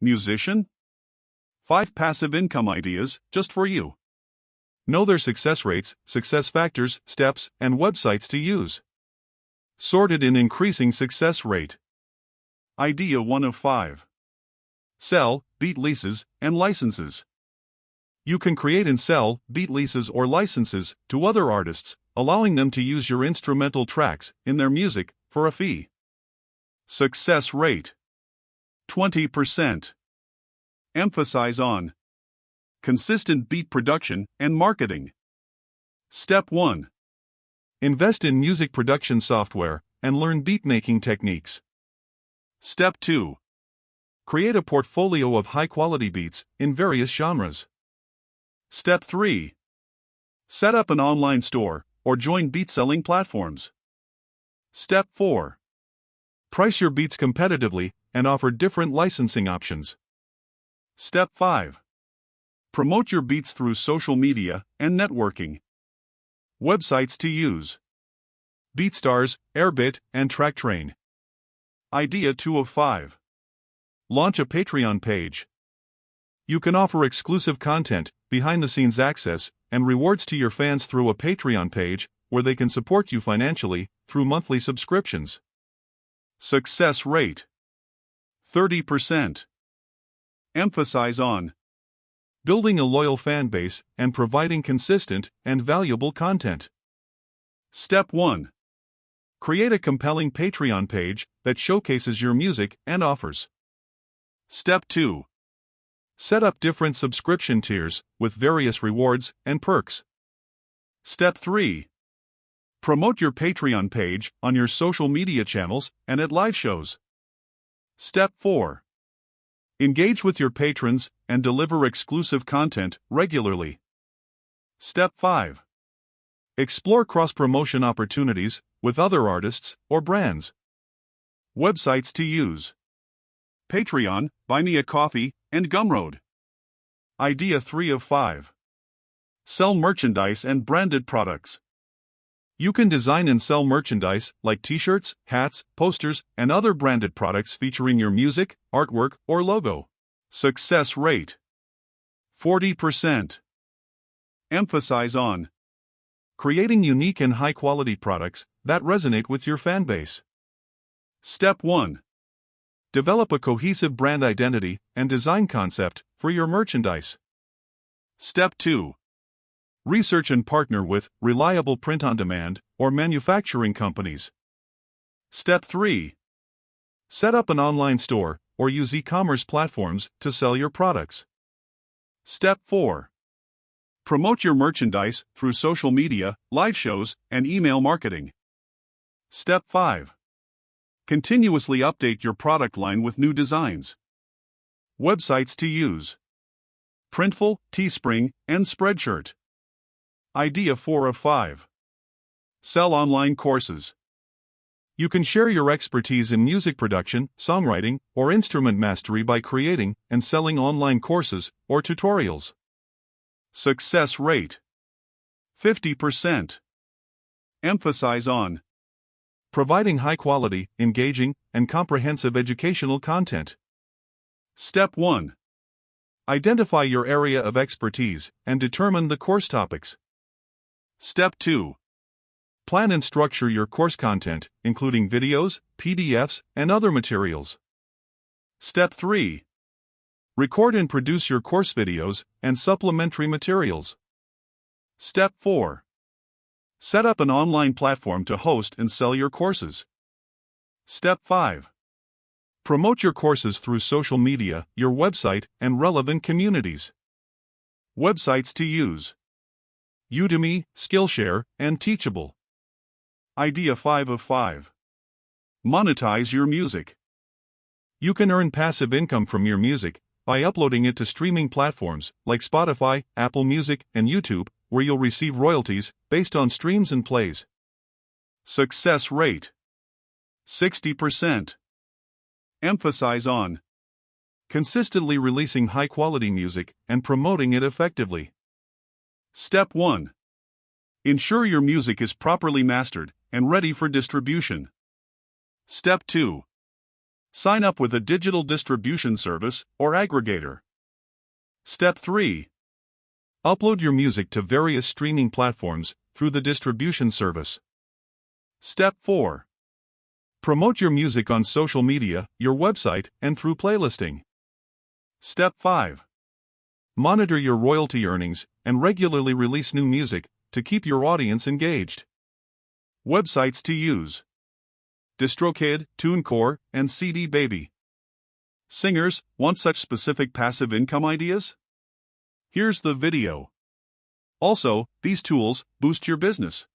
musician? 5 passive income ideas just for you. Know their success rates, success factors, steps, and websites to use. Sorted in increasing success rate. Idea 1 of 5. Sell, beat leases, and licenses. You can create and sell, beat leases or licenses to other artists, allowing them to use your instrumental tracks in their music for a fee. Success rate 20%. Emphasize on consistent beat production and marketing. Step 1. Invest in music production software and learn beat-making techniques. Step 2. Create a portfolio of high-quality beats in various genres. Step 3. Set up an online store or join beat-selling platforms. Step 4. Price your beats competitively and offer different licensing options. Step 5. Promote your beats through social media and networking. Websites to use: BeatStars, Airbit, and TrackTrain. Idea 2 of 5. Launch a Patreon page. You can offer exclusive content, behind-the-scenes access, and rewards to your fans through a Patreon page where they can support you financially through monthly subscriptions. Success rate 30%. Emphasize on building a loyal fan base and providing consistent and valuable content. Step 1. Create a compelling Patreon page that showcases your music and offers. Step 2. Set up different subscription tiers with various rewards and perks. Step 3. Promote your Patreon page on your social media channels and at live shows. Step 4. Engage with your patrons and deliver exclusive content regularly. Step 5. Explore cross-promotion opportunities with other artists or brands. Websites to use: Patreon, Buy Me a Coffee, and Gumroad. Idea 3 of 5. Sell merchandise and branded products. You can design and sell merchandise like t-shirts, hats, posters, and other branded products featuring your music, artwork, or logo. Success rate 40%. Emphasize on creating unique and high-quality products that resonate with your fanbase. Step 1. Develop a cohesive brand identity and design concept for your merchandise. Step 2. Research and partner with reliable print-on-demand or manufacturing companies. Step 3. Set up an online store or use e-commerce platforms to sell your products. Step 4. Promote your merchandise through social media, live shows, and email marketing. Step 5. Continuously update your product line with new designs. Websites to use: Printful, Teespring, and Spreadshirt. Idea 4 of 5. Sell online courses. You can share your expertise in music production, songwriting, or instrument mastery by creating and selling online courses or tutorials. Success rate 50%. Emphasize on providing high-quality, engaging, and comprehensive educational content. Step 1. Identify your area of expertise and determine the course topics. Step 2. Plan and structure your course content, including videos, PDFs, and other materials. Step 3. Record and produce your course videos and supplementary materials. Step 4. Set up an online platform to host and sell your courses. Step 5. Promote your courses through social media, your website, and relevant communities. Websites to use: Udemy, Skillshare, and Teachable. Idea 5 of 5. Monetize your music. You can earn passive income from your music by uploading it to streaming platforms like Spotify, Apple Music, and YouTube, where you'll receive royalties based on streams and plays. Success rate 60%. Emphasize on consistently releasing high-quality music and promoting it effectively. Step 1. Ensure your music is properly mastered and ready for distribution. Step 2. Sign up with a digital distribution service or aggregator. Step 3. Upload your music to various streaming platforms through the distribution service. Step 4. Promote your music on social media, your website, and through playlisting. Step 5. Monitor your royalty earnings and regularly release new music to keep your audience engaged. Websites to use: DistroKid, TuneCore, and CD Baby. Singers, want such specific passive income ideas? Here's the video. Also, these tools boost your business.